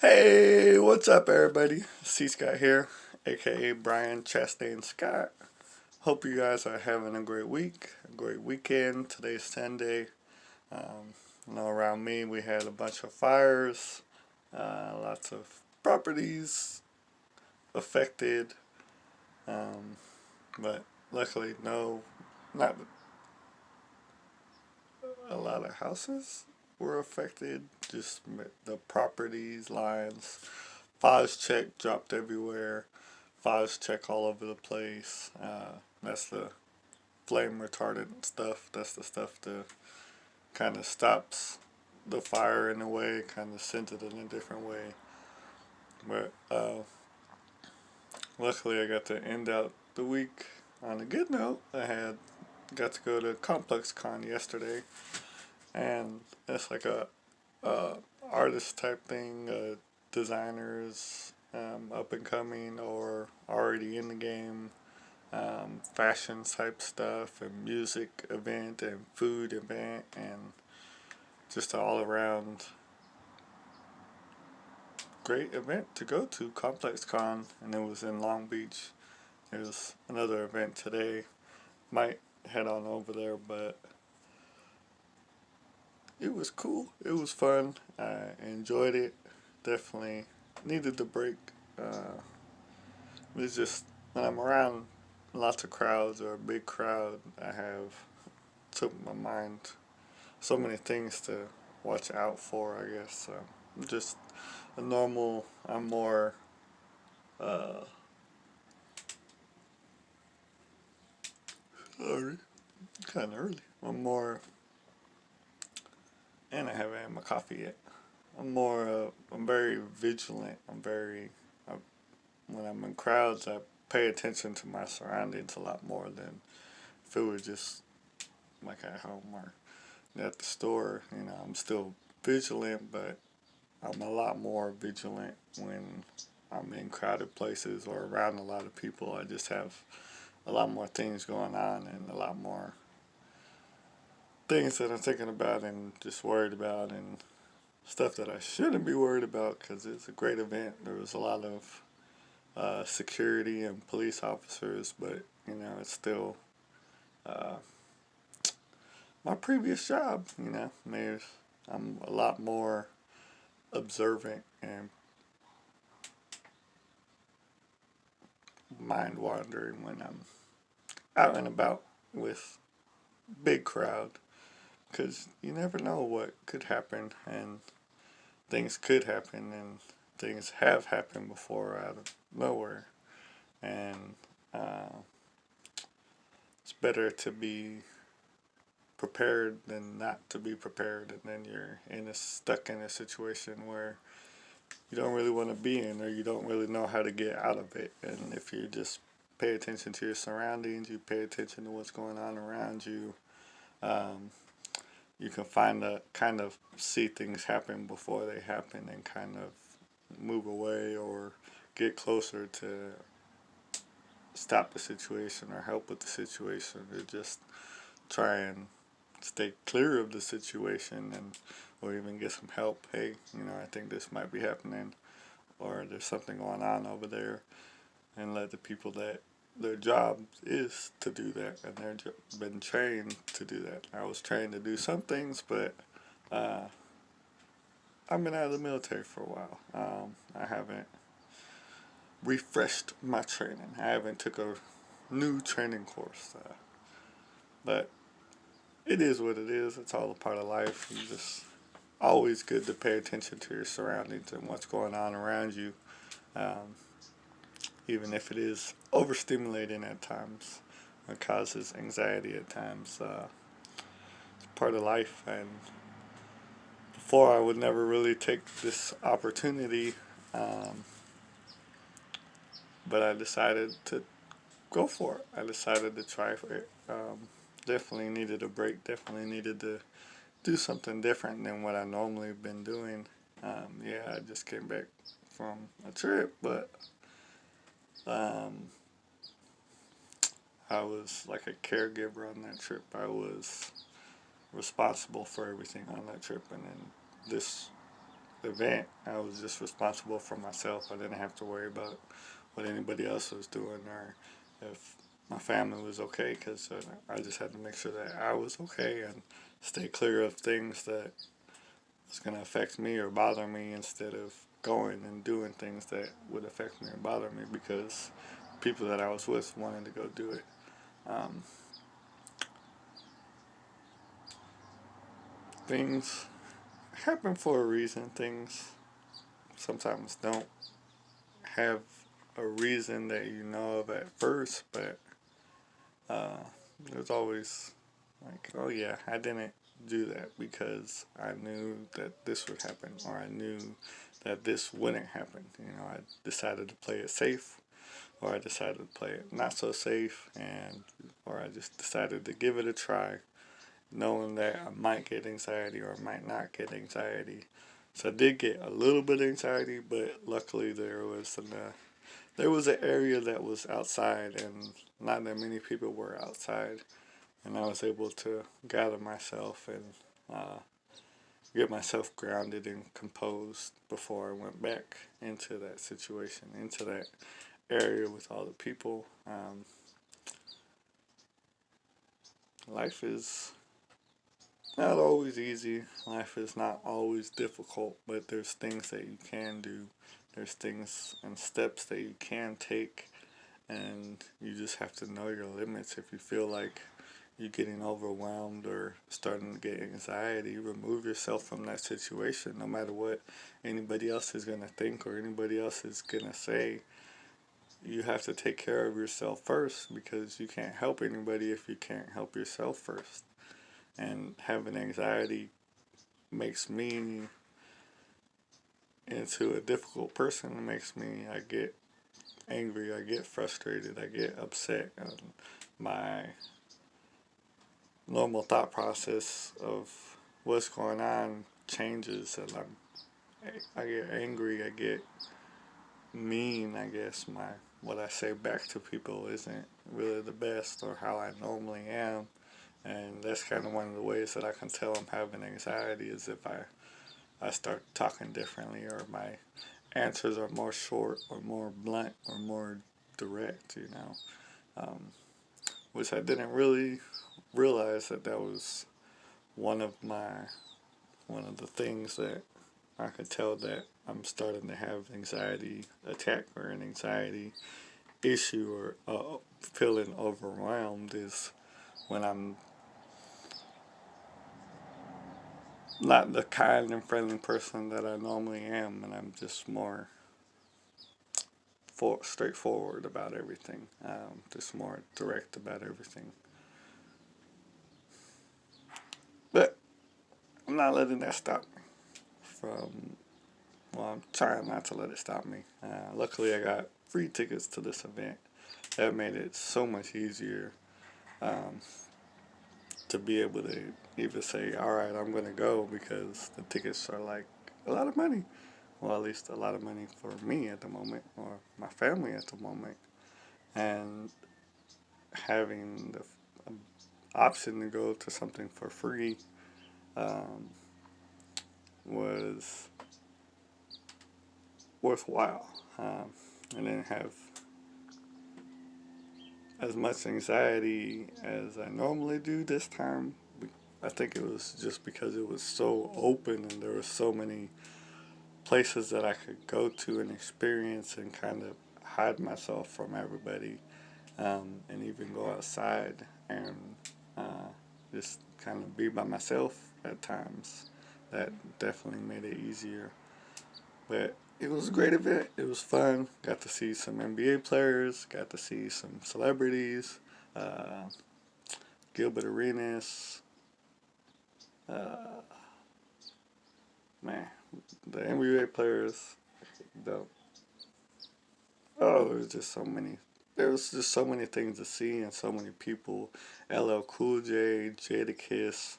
Hey, what's up, everybody? C Scott here, aka Brian Chastain Scott. Hope you guys are having a great week, a great weekend. Today's Sunday. Around me, we had a bunch of fires, lots of properties affected, um, but luckily, no, not a lot of houses were affected. Just the properties, lines, fires check dropped everywhere. Fires check all over the place. That's the flame retardant stuff. That's the stuff that kind of stops the fire in a way, kind of sends it in a different way. But luckily, I got to end out the week on a good note. I got to go to Complex Con yesterday, and it's like a artist type thing. Designers, up and coming or already in the game, fashion type stuff, and music event, and food event, and just an all around great event to go to, Complex Con, and it was in Long Beach. There's another event today. Might head on over there, but it was cool. It was fun. I enjoyed it. Definitely needed the break. It's just when I'm around lots of crowds or a big crowd, I have took my mind so many things to watch out for, I guess. Just a normal, I'm more, uh, sorry, kind of early. I'm more, and I haven't had my coffee yet. I'm very vigilant. I, when I'm in crowds, I pay attention to my surroundings a lot more than if it was just like at home or at the store. I'm still vigilant, but I'm a lot more vigilant when I'm in crowded places or around a lot of people. I just have a lot more things going on and a lot more things that I'm thinking about and just worried about and stuff that I shouldn't be worried about because it's a great event. There was a lot of security and police officers, but it's still uh, my previous job. Maybe I'm a lot more observant and mind wandering when I'm out and about with big crowd because you never know what could happen, and things could happen, and things have happened before out of nowhere. And uh, it's better to be prepared than not to be prepared, and then you're stuck in a situation where you don't really want to be in, or you don't really know how to get out of it. And if you just pay attention to your surroundings, you pay attention to what's going on around you, um, you can find a kind of see things happen before they happen and kind of move away or get closer to stop the situation or help with the situation, or just try and stay clear of the situation, and or even get some help. Hey, I think this might be happening, or there's something going on over there, and let the people that their job is to do that, and they've been trained to do that. I was trained to do some things, but uh, I've been out of the military for a while. I haven't refreshed my training. I haven't took a new training course, but it is what it is. It's all a part of life. You just always good to pay attention to your surroundings and what's going on around you, um, even if it is overstimulating at times. It causes anxiety at times. It's part of life, and before I would never really take this opportunity, um, but I decided to go for it. I decided to try for it. Definitely needed a break. Definitely needed to do something different than what I normally have been doing. Yeah, I just came back from a trip, but um, I was like a caregiver on that trip. I was responsible for everything on that trip, and then this event, I was just responsible for myself. I didn't have to worry about what anybody else was doing or if my family was okay, because I just had to make sure that I was okay and stay clear of things that was going to affect me or bother me, instead of going and doing things that would affect me or bother me because people that I was with wanted to go do it. Um, Things happen for a reason. Things sometimes don't have a reason that you know of at first, but uh, there's always like, oh yeah, I didn't do that because I knew that this would happen, or I knew that this wouldn't happen. You know, I decided to play it safe, or I decided to play it not so safe, and or I just decided to give it a try, knowing that I might get anxiety or I might not get anxiety. So I did get a little bit of anxiety, but luckily there was an area that was outside, and not that many people were outside, and I was able to gather myself and uh, get myself grounded and composed before I went back into that situation, into that area with all the people. Life is not always easy. Life is not always difficult, but there's things that you can do. There's things and steps that you can take, and you just have to know your limits. If you feel like you're getting overwhelmed or starting to get anxiety, remove yourself from that situation, no matter what anybody else is going to think or anybody else is going to say. You have to take care of yourself first, because you can't help anybody if you can't help yourself first. And having anxiety makes me into a difficult person. It makes me, I get angry, I get frustrated, I get upset. And my normal thought process of what's going on changes, and I get angry, I get mean. I guess my what I say back to people isn't really the best or how I normally am, and that's kind of one of the ways that I can tell I'm having anxiety, is if I start talking differently, or my answers are more short or more blunt or more direct, um, which I didn't really realize that was one of my one of the things that I could tell that I'm starting to have anxiety attack or an anxiety issue, or feeling overwhelmed, is when I'm not the kind and friendly person that I normally am, and I'm just more straightforward about everything, just more direct about everything. But I'm not letting that stop me from. Well, I'm trying not to let it stop me. Luckily, I got free tickets to this event. That made it so much easier um, to be able to even say, all right, I'm going to go, because the tickets are like a lot of money. Well, at least a lot of money for me at the moment, or my family at the moment. And having the option to go to something for free um, was worthwhile. I didn't have as much anxiety as I normally do this time. I think it was just because it was so open, and there were so many places that I could go to and experience and kind of hide myself from everybody, and even go outside and uh, just kind of be by myself at times. That definitely made it easier. But it was a great event. It was fun. Got to see some NBA players. Got to see some celebrities. Uh, Gilbert Arenas. Uh, Man, the NBA players. The There's just so many. There was just so many things to see and so many people. LL Cool J, Jadakiss,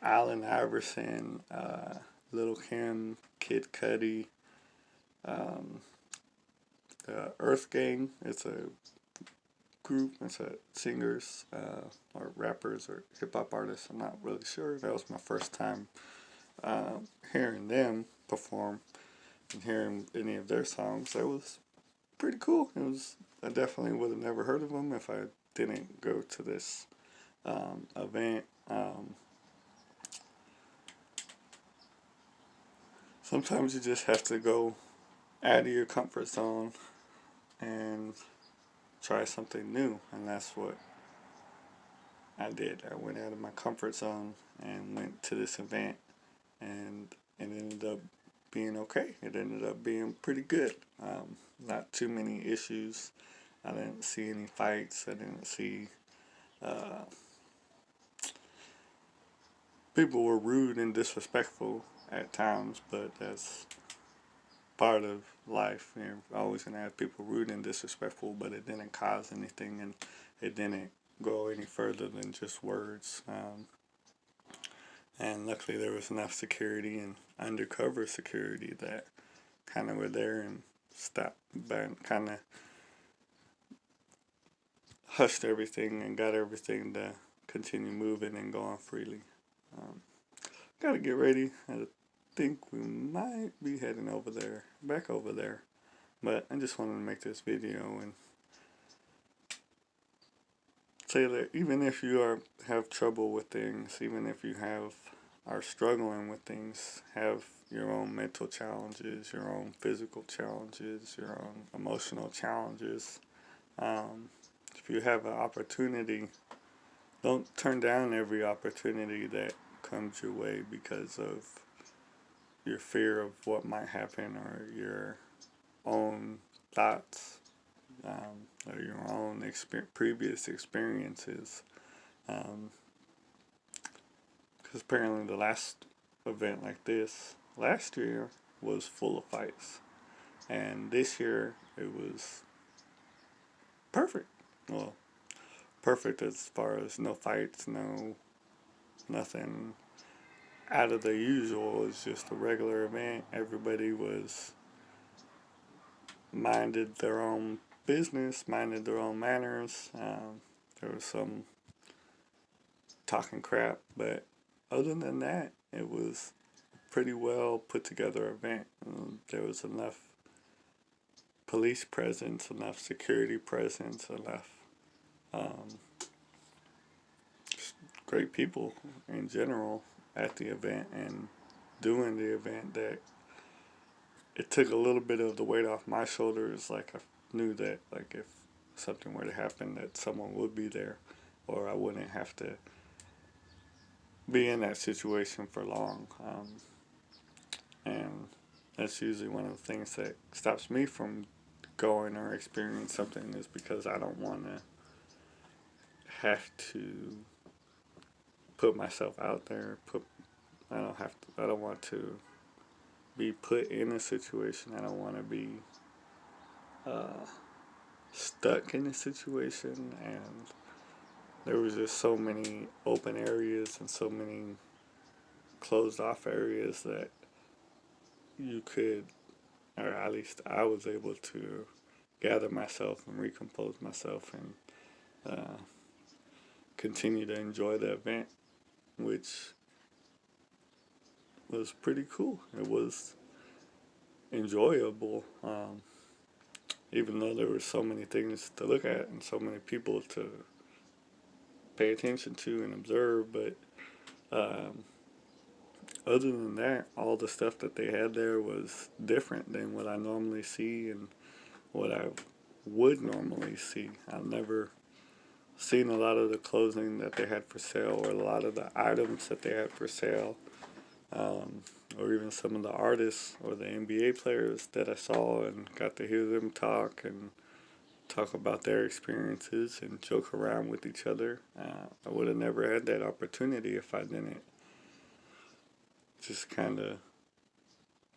Allen Iverson, Little Kim, Kid Cudi, um, the Earth Gang. It's a group. It's a singers or rappers or hip hop artists. I'm not really sure. That was my first time hearing them. perform and hearing any of their songs. That was pretty cool. It was. I definitely would have never heard of them if I didn't go to this event. Sometimes you just have to go out of your comfort zone and try something new, and that's what I did. I went out of my comfort zone and went to this event, and it ended up being okay. It ended up being pretty good. Not too many issues. I didn't see any fights. I didn't see uh, people were rude and disrespectful at times, but that's part of life. You're always gonna have people rude and disrespectful, but it didn't cause anything, and it didn't go any further than just words. And luckily, there was enough security and undercover security that kind of were there and stopped, but kind of hushed everything and got everything to continue moving and going freely. Um, Gotta get ready. I think we might be heading over there, back over there. But I just wanted to make this video and say that even if you have trouble with things, even if you are struggling with things, have your own mental challenges, your own physical challenges, your own emotional challenges. Um, if you have an opportunity, don't turn down every opportunity that comes your way because of your fear of what might happen or your own thoughts, or your own previous experiences. Because apparently the last event like this last year was full of fights, and this year it was perfect. Well, perfect as far as no fights, no nothing out of the usual. It's just a regular event. Everybody was minded their own business, minded their own manners. There was some talking crap, but other than that, it was a pretty well put together event. There was enough police presence, enough security presence, enough um, great people in general at the event and doing the event that it took a little bit of the weight off my shoulders. Like I knew that like if something were to happen that someone would be there or I wouldn't have to be in that situation for long. And that's usually one of the things that stops me from going or experiencing something is because I don't want to have to put myself out there. I don't want to be put in a situation. I don't want to be uh, stuck in a situation. And there was just so many open areas and so many closed off areas that you could, or at least I was able to gather myself and recompose myself and uh, continue to enjoy the event, which was pretty cool. It was enjoyable, even though there were so many things to look at and so many people to pay attention to and observe. But um, other than that, all the stuff that they had there was different than what I normally see and what I would normally see. I've never seen a lot of the clothing that they had for sale or a lot of the items that they had for sale, um, or even some of the artists or the NBA players that I saw and got to hear them talk about their experiences and joke around with each other. I would have never had that opportunity if I didn't just kind of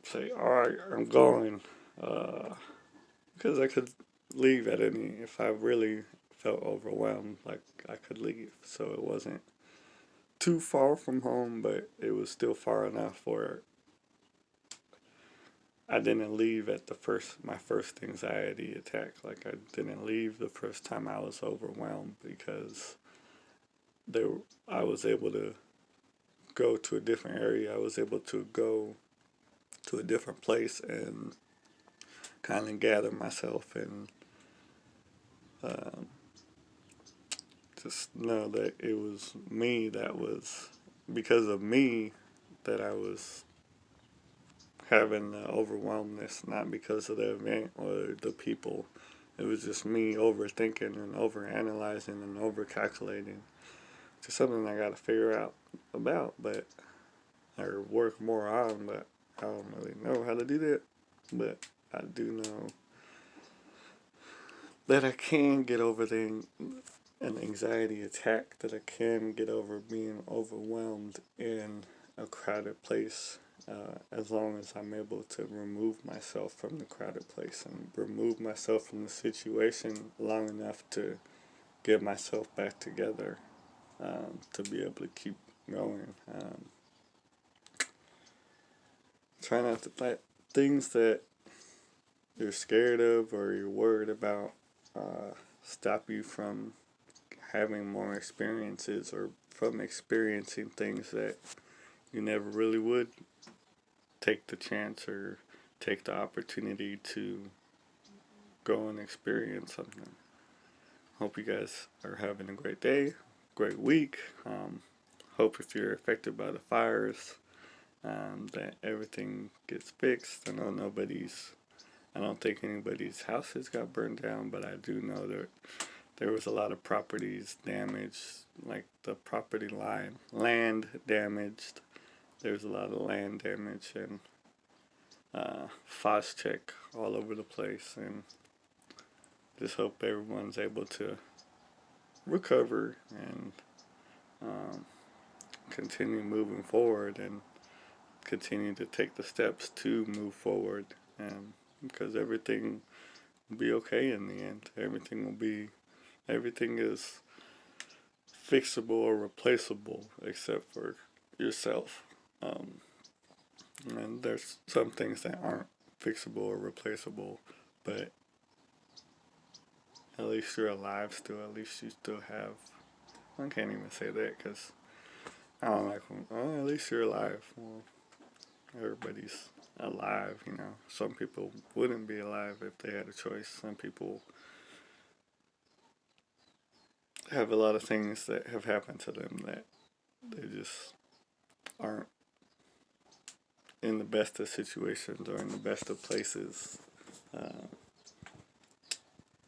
say, all right, I'm going. Because I could leave at any, if I really felt overwhelmed, like I could leave. So it wasn't too far from home, but it was still far enough where I didn't leave at my first anxiety attack. Like I didn't leave the first time I was overwhelmed because there I was able to go to a different area. I was able to go to a different place and kind of gather myself and um, just know that it was me that was, because of me, that I was having the overwhelmness, not because of the event or the people. It was just me overthinking and overanalyzing and overcalculating. Just something I got to figure out about, but or work more on. But I don't really know how to do that. But I do know that I can get over an anxiety attack. That I can get over being overwhelmed in a crowded place. As long as I'm able to remove myself from the crowded place and remove myself from the situation long enough to get myself back together, to be able to keep going. Try not to let things that you're scared of or you're worried about stop you from having more experiences or from experiencing things that you never really would take the chance or take the opportunity to go and experience something. Hope you guys are having a great day, great week. Hope if you're affected by the fires, that everything gets fixed. I don't think anybody's houses got burned down, but I do know that there was a lot of properties damaged, like the property line, land damaged. There's a lot of land damage and fast check all over the place, and just hope everyone's able to recover and um, continue moving forward and continue to take the steps to move forward, and because everything will be okay in the end. Everything is fixable or replaceable except for yourself. Um, and there's some things that aren't fixable or replaceable, but at least you're alive still. At least you still have. I can't even say that because I don't like when. Oh, at least you're alive. Well, everybody's alive, you know. Some people wouldn't be alive if they had a choice. Some people have a lot of things that have happened to them that they just aren't in the best of situations or in the best of places.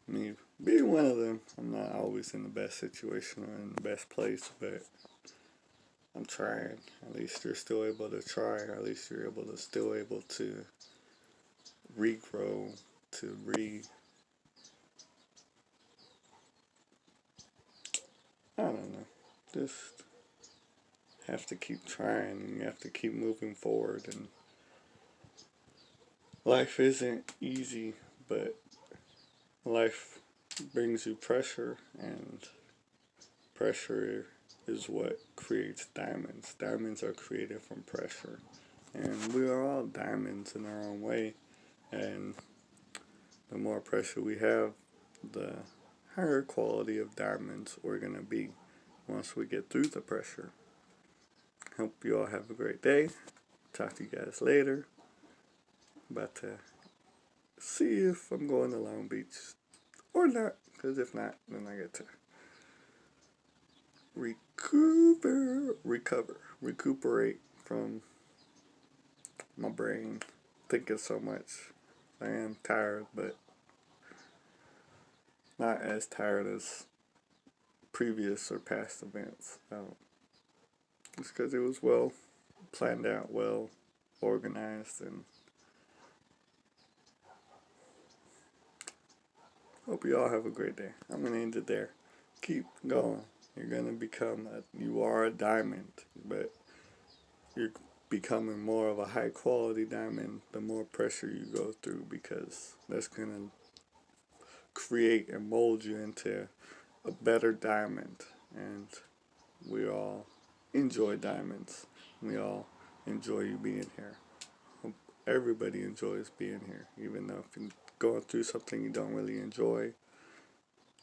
Me being one of them, I'm not always in the best situation or in the best place, but I'm trying. At least you're still able to try. At least you're still able to regrow, to I don't know. Just have to keep trying and you have to keep moving forward. And life isn't easy, but life brings you pressure, and pressure is what creates diamonds. Diamonds are created from pressure. And we are all diamonds in our own way. And the more pressure we have, the higher quality of diamonds we're going to be once we get through the pressure. Hope you all have a great day. Talk to you guys later. About to see if I'm going to Long Beach or not. Because if not, then I get to recuperate from my brain thinking so much. I am tired, but not as tired as previous or past events. It's because it was well planned out, well organized, and hope you all have a great day. I'm going to end it there. Keep going. You're going to you are a diamond, but you're becoming more of a high quality diamond the more pressure you go through, because that's going to create and mold you into a better diamond. And we all enjoy diamonds. We all enjoy you being here. Hope everybody enjoys being here, even though if you're going through something you don't really enjoy,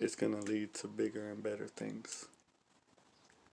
it's going to lead to bigger and better things.